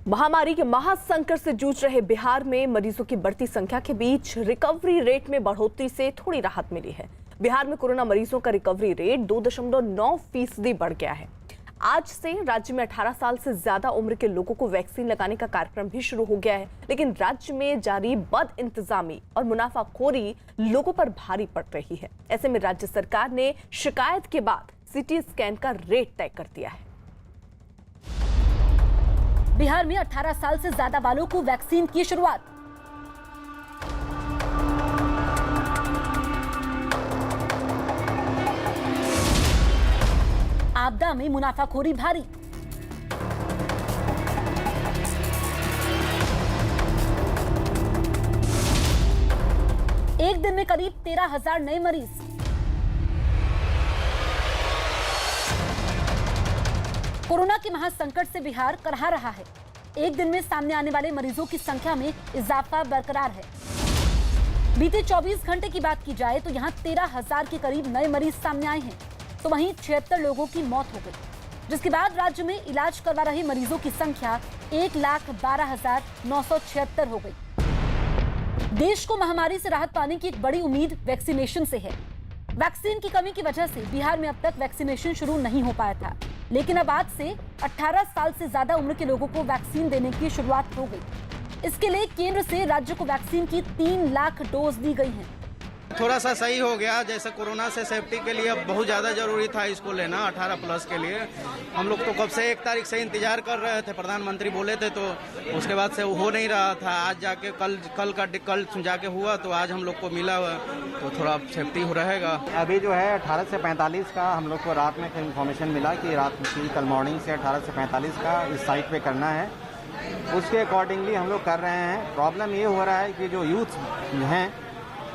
महामारी के महासंकट से जूझ रहे बिहार में मरीजों की बढ़ती संख्या के बीच रिकवरी रेट में बढ़ोतरी से थोड़ी राहत मिली है। बिहार में कोरोना मरीजों का रिकवरी रेट 2.9% बढ़ गया है। आज से राज्य में 18 साल से ज्यादा उम्र के लोगों को वैक्सीन लगाने का कार्यक्रम भी शुरू हो गया है, लेकिन राज्य में जारी बद इंतजामी और मुनाफाखोरी लोगों पर भारी पड़ रही है। ऐसे में राज्य सरकार ने शिकायत के बाद CT स्कैन का रेट तय कर दिया है। बिहार में 18 साल से ज्यादा वालों को वैक्सीन की शुरुआत। आपदा में मुनाफाखोरी भारी। एक दिन में करीब 13,000 नए मरीज। कोरोना के महासंकट से बिहार करहा रहा है। एक दिन में सामने आने वाले मरीजों की संख्या में इजाफा बरकरार है। बीते 24 घंटे की बात की जाए तो यहां 13,000 के करीब नए मरीज सामने आए हैं, तो वहीं 76 लोगों की मौत हो गई, जिसके बाद राज्य में इलाज करवा रहे मरीजों की संख्या 1,12,976 हो गई। देश को महामारी से राहत पाने की एक बड़ी उम्मीद वैक्सीनेशन से है। वैक्सीन की कमी की वजह से बिहार में अब तक वैक्सीनेशन शुरू नहीं हो पाया था, लेकिन अब आज से 18 साल से ज्यादा उम्र के लोगों को वैक्सीन देने की शुरुआत हो गई। इसके लिए केंद्र से राज्य को वैक्सीन की 3 लाख डोज दी गई हैं। थोड़ा सा सही हो गया, जैसे कोरोना से सेफ्टी के लिए अब बहुत ज़्यादा जरूरी था इसको लेना 18+ के लिए। हम लोग तो कब से 1 तारीख से इंतजार कर रहे थे, प्रधानमंत्री बोले थे, तो उसके बाद से हो नहीं रहा था। आज जाके कल जाके हुआ, तो आज हम लोग को मिला हुआ, तो थोड़ा सेफ्टी हो रहेगा। अभी जो है 18 से 45 का हम लोग को रात में इन्फॉर्मेशन मिला कि रात की कल मॉर्निंग से 18 से 45 का इस साइट पे करना है, उसके अकॉर्डिंगली हम लोग कर रहे हैं। प्रॉब्लम ये हो रहा है कि जो यूथ हैं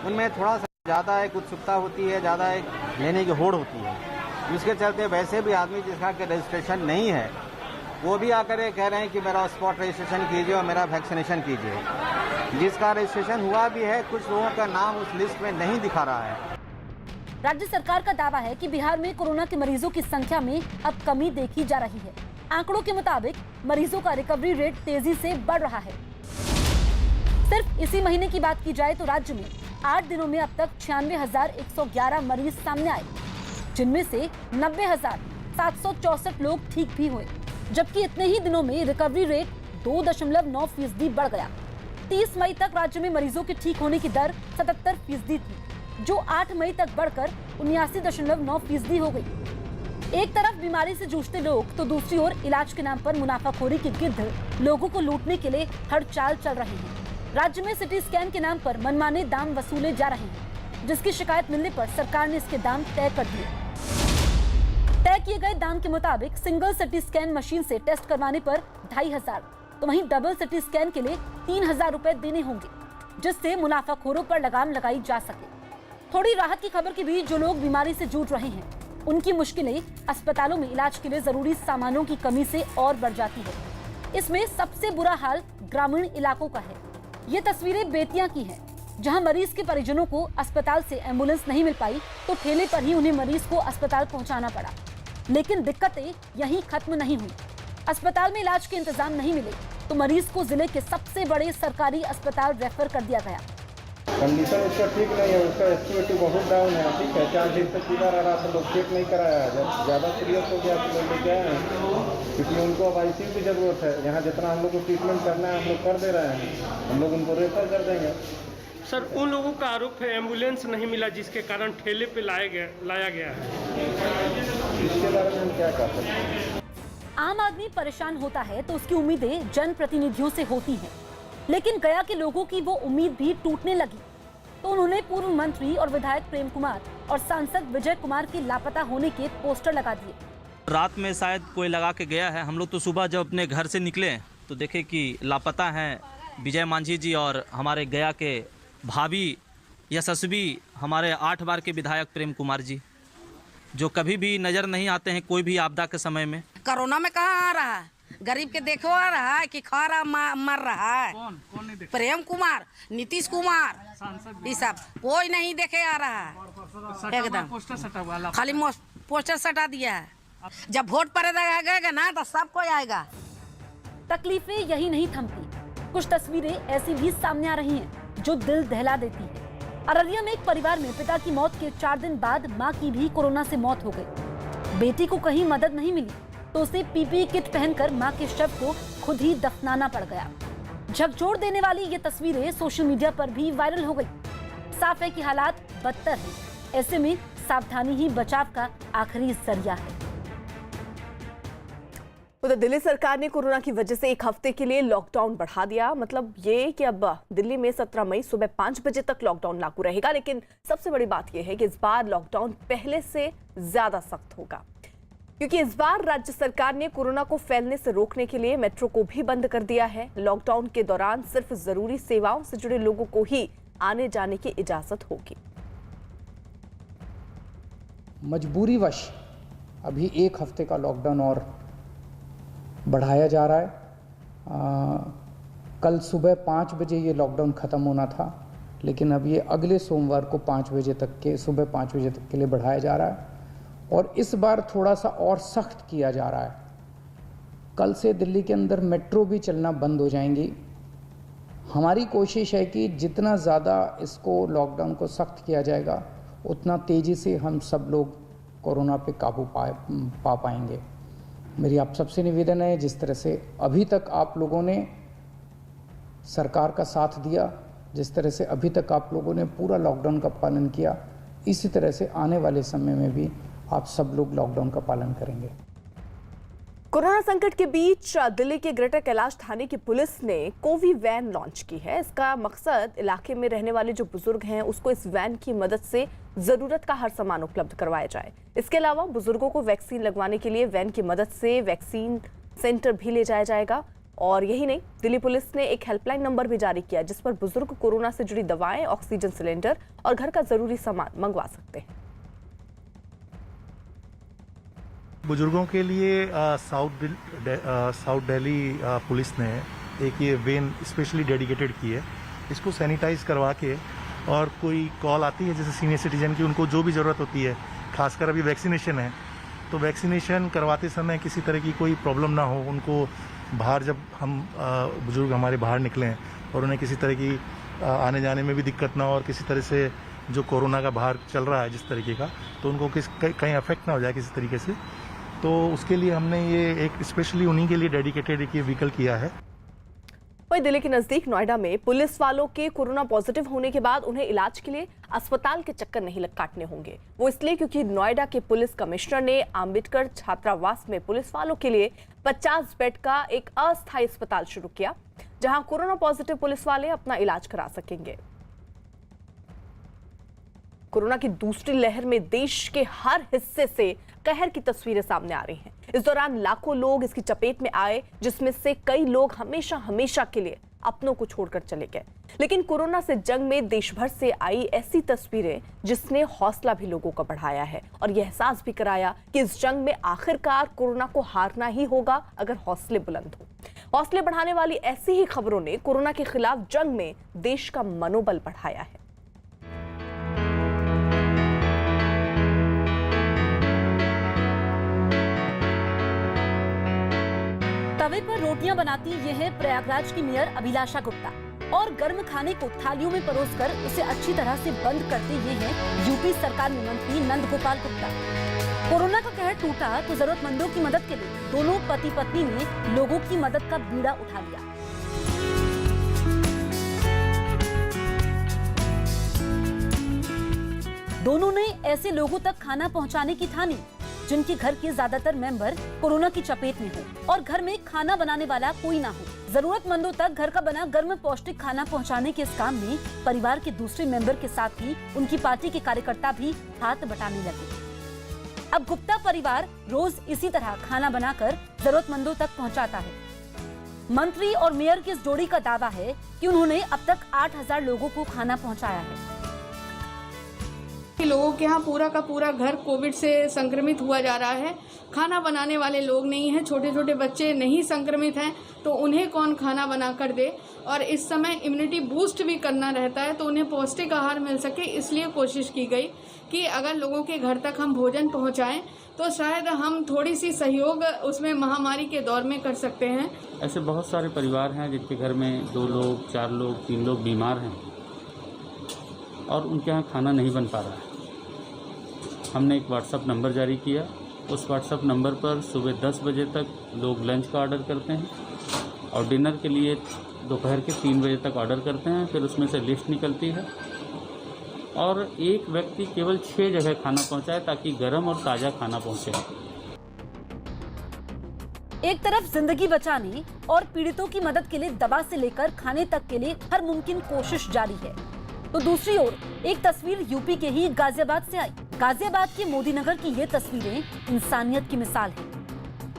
उनमें थोड़ा सा ज़्यादा एक उत्सुकता होती है, ज़्यादा एक लेने की होड़ होती है, जिसके चलते वैसे भी आदमी जिसका कि रजिस्ट्रेशन नहीं है वो भी आकर ये कह रहे हैं कि मेरा स्पॉट रजिस्ट्रेशन कीजिए और मेरा वैक्सीनेशन कीजिए। जिसका रजिस्ट्रेशन हुआ भी है, कुछ लोगों का नाम उस लिस्ट में नहीं दिखा रहा है। राज्य सरकार का दावा है कि बिहार में कोरोना के मरीजों की संख्या में अब कमी देखी जा रही है। आंकड़ों के मुताबिक मरीजों का रिकवरी रेट तेजी से बढ़ रहा है। सिर्फ इसी महीने की बात की जाए तो राज्य में 8 दिनों में अब तक 96,111 मरीज सामने आए, जिनमें से 90,764 लोग ठीक भी हुए, जबकि इतने ही दिनों में रिकवरी रेट 2.9% बढ़ गया। 30 मई तक राज्य में मरीजों के ठीक होने की दर 77% थी, जो 8 मई तक बढ़कर 79.9% हो गई। एक तरफ बीमारी से जूझते लोग तो दूसरी ओर इलाज के नाम पर मुनाफाखोरी के गिद्ध लोगों को लूटने के लिए हर चाल चल रहे हैं। राज्य में सिटी स्कैन के नाम पर मनमाने दाम वसूले जा रहे हैं, जिसकी शिकायत मिलने पर सरकार ने इसके दाम तय कर दिए। तय किए गए दाम के मुताबिक सिंगल सिटी स्कैन मशीन से टेस्ट करवाने पर 2,500, तो वहीं डबल सिटी स्कैन के लिए 3,000 रुपए देने होंगे, जिससे मुनाफाखोरों पर लगाम लगाई जा सके। थोड़ी राहत की खबर के बीच जो लोग बीमारी से जूझ रहे हैं, उनकी मुश्किलें अस्पतालों में इलाज के लिए जरूरी सामानों की कमी से और बढ़ जाती है। इसमें सबसे बुरा हाल ग्रामीण इलाकों का है। ये तस्वीरें बेतिया की हैं, जहां मरीज के परिजनों को अस्पताल से एम्बुलेंस नहीं मिल पाई तो ठेले पर ही उन्हें मरीज को अस्पताल पहुंचाना पड़ा। लेकिन दिक्कतें यहीं खत्म नहीं हुई। अस्पताल में इलाज के इंतजाम नहीं मिले तो मरीज को जिले के सबसे बड़े सरकारी अस्पताल रेफर कर दिया गया। कंडीशन उसका ठीक नहीं है, उसका एस्टिमेट बहुत डाउन है। ठीक है, 4 दिन तक फीवर आ रहा था, लोग चेक नहीं कराया। जब ज़्यादा सीरियस हो गया तो लोग लेके आए हैं, क्योंकि उनको अब ICU की ज़रूरत है। यहाँ जितना हम लोग को ट्रीटमेंट करना है हम लोग कर दे रहे हैं, हम लोग उनको रेफर कर देंगे। सर, उन लोगों का आरोप है एम्बुलेंस नहीं मिला, जिसके कारण ठेले पे लाया गया है। इसके बारे में हम क्या कर सकते हैं? आम आदमी परेशान होता है तो उसकी उम्मीदें जनप्रतिनिधियों से होती हैं, लेकिन गया के लोगों की वो उम्मीद भी टूटने लगी तो उन्होंने पूर्व मंत्री और विधायक प्रेम कुमार और सांसद विजय कुमार के लापता होने के पोस्टर लगा दिए। रात में शायद कोई लगा के गया है। हम लोग तो सुबह जब अपने घर से निकले तो देखे कि लापता हैं विजय मांझी जी और हमारे गया के भाभी यशस्वी हमारे 8 बार के विधायक प्रेम कुमार जी, जो कभी भी नजर नहीं आते हैं कोई भी आपदा के समय में। कोरोना में कहाँ आ रहा है? गरीब के देखो आ रहा है कि खा रहा मर रहा है? कौन प्रेम कुमार, नीतीश कुमार, ये सब कोई नहीं देखे आ रहा है। एकदम खाली पोस्टर सटा दिया है। जब वोट पड़ेगा ना तो सब कोई आएगा। तकलीफें यही नहीं थमती, कुछ तस्वीरें ऐसी भी सामने आ रही हैं जो दिल दहला देती है। अररिया में एक परिवार में पिता की मौत के 4 दिन बाद मां की भी कोरोना से मौत हो गई। बेटी को कहीं मदद नहीं मिली तो उसे PPE किट पहनकर मां के शव को खुद ही दफनाना पड़ गया। झकझोर देने वाली ये तस्वीरें सोशल मीडिया पर भी वायरल हो गई। साफ है कि हालात बदतर हैं। ऐसे में सावधानी ही बचाव का आखिरी जरिया है। उधर दिल्ली सरकार ने कोरोना की वजह से 1 हफ्ते के लिए लॉकडाउन बढ़ा दिया। मतलब ये कि अब दिल्ली में 17 मई सुबह 5 बजे तक लॉकडाउन लागू रहेगा। लेकिन सबसे बड़ी बात यह है कि इस बार लॉकडाउन पहले से ज्यादा सख्त होगा, क्योंकि इस बार राज्य सरकार ने कोरोना को फैलने से रोकने के लिए मेट्रो को भी बंद कर दिया है। लॉकडाउन के दौरान सिर्फ जरूरी सेवाओं से जुड़े लोगों को ही आने जाने की इजाजत होगी। मजबूरीवश अभी 1 हफ्ते का लॉकडाउन और बढ़ाया जा रहा है। कल सुबह 5 बजे ये लॉकडाउन ख़त्म होना था, लेकिन अब ये अगले सोमवार को 5 बजे तक के सुबह 5 बजे तक के लिए बढ़ाया जा रहा है और इस बार थोड़ा सा और सख्त किया जा रहा है। कल से दिल्ली के अंदर मेट्रो भी चलना बंद हो जाएंगी। हमारी कोशिश है कि जितना ज़्यादा इसको लॉकडाउन को सख्त किया जाएगा उतना तेज़ी से हम सब लोग कोरोना पे काबू पा पाएंगे। मेरी आप सबसे निवेदन है, जिस तरह से अभी तक आप लोगों ने सरकार का साथ दिया, जिस तरह से अभी तक आप लोगों ने पूरा लॉकडाउन का पालन किया, इसी तरह से आने वाले समय में भी आप सब लोग लॉकडाउन का पालन करेंगे। कोरोना संकट के बीच दिल्ली के ग्रेटर कैलाश थाने की पुलिस ने कोवी वैन लॉन्च की है। इसका मकसद इलाके में रहने वाले जो बुजुर्ग हैं उसको इस वैन की मदद से जरूरत का हर सामान उपलब्ध करवाया जाए। इसके अलावा बुजुर्गों को वैक्सीन लगवाने के लिए वैन की मदद से वैक्सीन सेंटर भी ले जाया जाएगा। और यही नहीं, दिल्ली पुलिस ने एक हेल्पलाइन नंबर भी जारी किया जिस पर बुजुर्ग कोरोना से जुड़ी दवाएं, ऑक्सीजन सिलेंडर और घर का जरूरी सामान मंगवा सकते हैं। बुजुर्गों के लिए साउथ दिल्ली पुलिस ने एक ये वेन स्पेशली डेडिकेटेड की है। इसको सैनिटाइज करवा के और कोई कॉल आती है जैसे सीनियर सिटीजन की, उनको जो भी ज़रूरत होती है, खासकर अभी वैक्सीनेशन है तो वैक्सीनेशन करवाते समय किसी तरह की कोई प्रॉब्लम ना हो उनको। बाहर जब हम बुजुर्ग हमारे बाहर निकलें और उन्हें किसी तरह की आने जाने में भी दिक्कत ना हो और किसी तरह से जो कोरोना का बाहर चल रहा है जिस तरीके का, तो उनको कहीं अफेक्ट ना हो जाए किसी तरीके से, तो उसके लिए हमने ये एक स्पेशली उन्हीं के लिए डेडिकेटेड एक व्हीकल किया है। वहीं दिल्ली के नजदीक नोएडा में पुलिस वालों के कोरोना पॉजिटिव होने के बाद उन्हें इलाज के लिए अस्पताल के चक्कर नहीं काटने होंगे। वो इसलिए क्योंकि नोएडा के पुलिस कमिश्नर ने अम्बेडकर छात्रावास में पुलिस वालों के लिए 50 बेड का एक अस्थायी अस्पताल शुरू किया, जहां कोरोना पॉजिटिव पुलिस वाले अपना इलाज करा सकेंगे। कोरोना की दूसरी लहर में देश के हर हिस्से से कहर की तस्वीरें सामने आ रही हैं। इस दौरान लाखों लोग इसकी चपेट में आए, जिसमें से कई लोग हमेशा के लिए अपनों को छोड़कर चले गए। लेकिन कोरोना से जंग में देश भर से आई ऐसी तस्वीरें जिसने हौसला भी लोगों का बढ़ाया है और यह एहसास भी कराया कि इस जंग में आखिरकार कोरोना को हारना ही होगा अगर हौसले बुलंद हो। हौसले बढ़ाने वाली ऐसी ही खबरों ने कोरोना के खिलाफ जंग में देश का मनोबल बढ़ाया है। तवे पर रोटियां बनाती ये है प्रयागराज की मेयर अभिलाषा गुप्ता और गर्म खाने को थालियों में परोसकर उसे अच्छी तरह से बंद करते ये हैं यूपी सरकार में मंत्री नंद गोपाल गुप्ता। कोरोना का कहर टूटा तो जरूरतमंदों की मदद के लिए दोनों पति पत्नी ने लोगों की मदद का बीड़ा उठा लिया। दोनों ने ऐसे लोगों तक खाना पहुंचाने की ठानी जिनके घर के ज्यादातर मेंबर कोरोना की चपेट में हो और घर में खाना बनाने वाला कोई ना हो। जरूरतमंदों तक घर का बना गर्म पौष्टिक खाना पहुंचाने के इस काम में परिवार के दूसरे मेंबर के साथ ही उनकी पार्टी के कार्यकर्ता भी हाथ बटाने लगे। अब गुप्ता परिवार रोज इसी तरह खाना बनाकर जरूरतमंदों तक पहुंचाता है। मंत्री और मेयर की इस जोड़ी का दावा है कि उन्होंने अब तक 8000 लोगों को खाना पहुंचाया है। लोगों के यहाँ पूरा का पूरा घर कोविड से संक्रमित हुआ जा रहा है। खाना बनाने वाले लोग नहीं हैं, छोटे छोटे बच्चे नहीं संक्रमित हैं, तो उन्हें कौन खाना बना कर दे। और इस समय इम्यूनिटी बूस्ट भी करना रहता है, तो उन्हें पौष्टिक आहार मिल सके, इसलिए कोशिश की गई कि अगर लोगों के घर तक हम भोजन पहुँचाएं तो शायद हम थोड़ी सी सहयोग उसमें महामारी के दौर में कर सकते हैं। ऐसे बहुत सारे परिवार हैं जिनके घर में 2 लोग, 4 लोग, 3 लोग बीमार हैं और उनके यहाँ खाना नहीं बन पा रहा है। हमने एक व्हाट्सएप नंबर जारी किया। उस व्हाट्सएप नंबर पर सुबह 10 बजे तक लोग लंच का ऑर्डर करते हैं और डिनर के लिए दोपहर के 3 बजे तक ऑर्डर करते हैं। फिर उसमें से लिस्ट निकलती है और एक व्यक्ति केवल 6 जगह खाना पहुंचाए ताकि गर्म और ताज़ा खाना पहुंचे। एक तरफ जिंदगी बचाने और पीड़ितों की मदद के लिए दवा से लेकर खाने तक के लिए हर मुमकिन कोशिश जारी है, तो दूसरी ओर एक तस्वीर यूपी के ही गाजियाबाद से आई। गाजियाबाद के मोदी नगर की ये तस्वीरें इंसानियत की मिसाल है।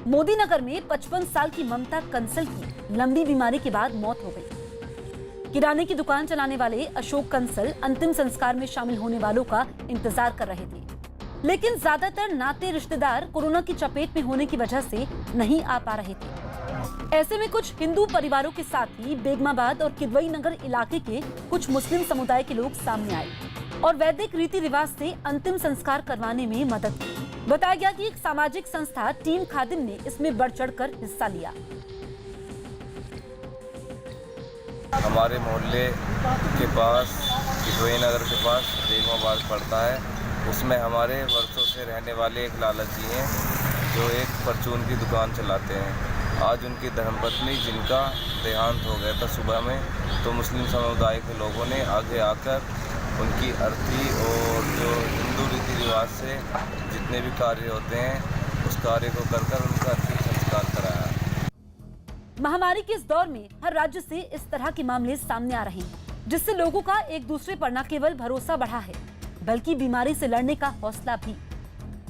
मोदी नगर में 55 साल की ममता कंसल की लंबी बीमारी के बाद मौत हो गई। किराने की दुकान चलाने वाले अशोक कंसल अंतिम संस्कार में शामिल होने वालों का इंतजार कर रहे थे, लेकिन ज्यादातर नाते रिश्तेदार कोरोना की चपेट में होने की वजह से नहीं आ पा रहे थे। ऐसे में कुछ हिंदू परिवारों के साथ ही बेगमाबाद और किदवई नगर इलाके के कुछ मुस्लिम समुदाय के लोग सामने आए और वैदिक रीति रिवाज से अंतिम संस्कार करवाने में मदद की। बताया गया कि एक सामाजिक संस्था टीम खादिम ने इसमें बढ़ चढ़कर हिस्सा लिया। हमारे मोहल्ले के पास किदवई नगर के पास बेगमाबाद पड़ता है, उसमें हमारे वर्षों से रहने वाले एक लाला जी हैं जो एक परचून की दुकान चलाते हैं। आज उनकी धर्मपत्नी जिनका देहांत हो गया था सुबह में, तो मुस्लिम समुदाय के लोगों ने आगे आकर उनकी अर्थी और जो हिंदू रीति रिवाज से जितने भी कार्य होते हैं उस कार्य को कर उनका अंतिम संस्कार कराया। महामारी के इस दौर में हर राज्य से इस तरह के मामले सामने आ रहे हैं, जिससे लोगों का एक दूसरे पर न केवल भरोसा बढ़ा है बल्कि बीमारी से लड़ने का हौसला भी।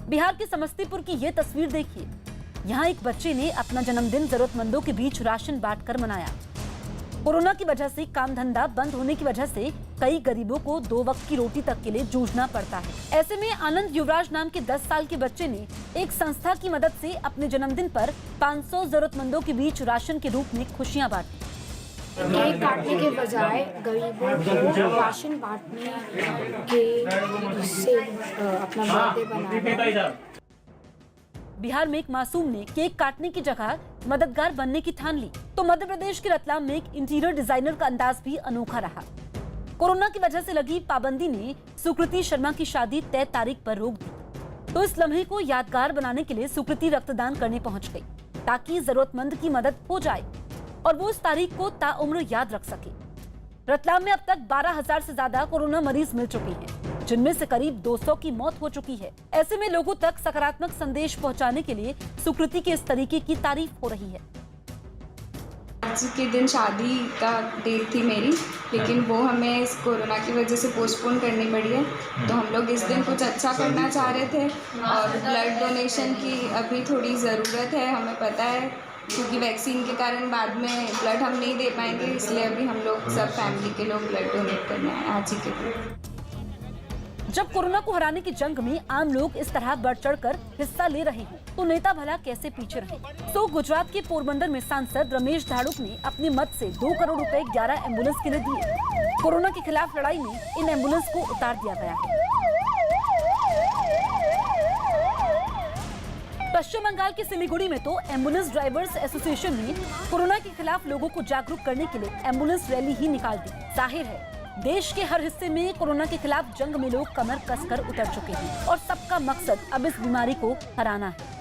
बिहार के समस्तीपुर की ये तस्वीर देखिए। यहाँ एक बच्चे ने अपना जन्मदिन जरूरतमंदों के बीच राशन बांटकर मनाया। कोरोना की वजह से काम धंधा बंद होने की वजह से कई गरीबों को 2 वक्त की रोटी तक के लिए जूझना पड़ता है। ऐसे में आनंद युवराज नाम के 10 साल के बच्चे ने एक संस्था की मदद से अपने जन्मदिन पर 500 जरूरतमंदों के बीच राशन के रूप में खुशियां बांटी। केक काटने के बजाय गरीबों को राशन बांटने के से अपना बर्थडे बनाया। बिहार में एक मासूम ने केक काटने की जगह मददगार बनने की ठान ली, तो मध्य प्रदेश के रतलाम में एक इंटीरियर डिजाइनर का अंदाज भी अनोखा रहा। कोरोना की वजह से लगी पाबंदी ने सुकृति शर्मा की शादी तय तारीख पर रोक दी, तो इस लम्हे को यादगार बनाने के लिए सुकृति रक्तदान करने पहुंच गई, ताकि जरूरतमंद की मदद हो जाए और वो इस तारीख को ताउम्र याद रख सके। रतलाम में अब तक 12,000 से ज्यादा कोरोना मरीज मिल चुके हैं, जिनमें से करीब 200 की मौत हो चुकी है। ऐसे में लोगों तक सकारात्मक संदेश पहुंचाने के लिए सुकृति के इस तरीके की तारीफ हो रही है। आज के दिन शादी का डेट थी मेरी, लेकिन वो हमें इस कोरोना की वजह से पोस्टपोन करनी पड़ी है। तो हम लोग इस दिन कुछ अच्छा करना चाह रहे थे और ब्लड डोनेशन की अभी थोड़ी ज़रूरत है, हमें पता है, क्योंकि वैक्सीन के कारण बाद में ब्लड हम नहीं दे पाएंगे, इसलिए अभी हम लोग सब फैमिली के लोग ब्लड डोनेट करने आए आज ही के दिन। जब कोरोना को हराने की जंग में आम लोग इस तरह बढ़ चढ़कर हिस्सा ले रहे हैं, तो नेता भला कैसे पीछे रहे। तो गुजरात के पोरबंदर में सांसद रमेश धाड़ुक ने अपने मत से 2 करोड़ रुपए 11 एम्बुलेंस के लिए दिए। कोरोना के खिलाफ लड़ाई में इन एम्बुलेंस को उतार दिया गया है। पश्चिम बंगाल के सिलीगुड़ी में तो एम्बुलेंस ड्राइवर्स एसोसिएशन ने कोरोना के खिलाफ लोगों को जागरूक करने के लिए एम्बुलेंस रैली ही निकाल दी। जाहिर है, देश के हर हिस्से में कोरोना के खिलाफ जंग में लोग कमर कसकर उतर चुके हैं और सबका मकसद अब इस बीमारी को हराना है।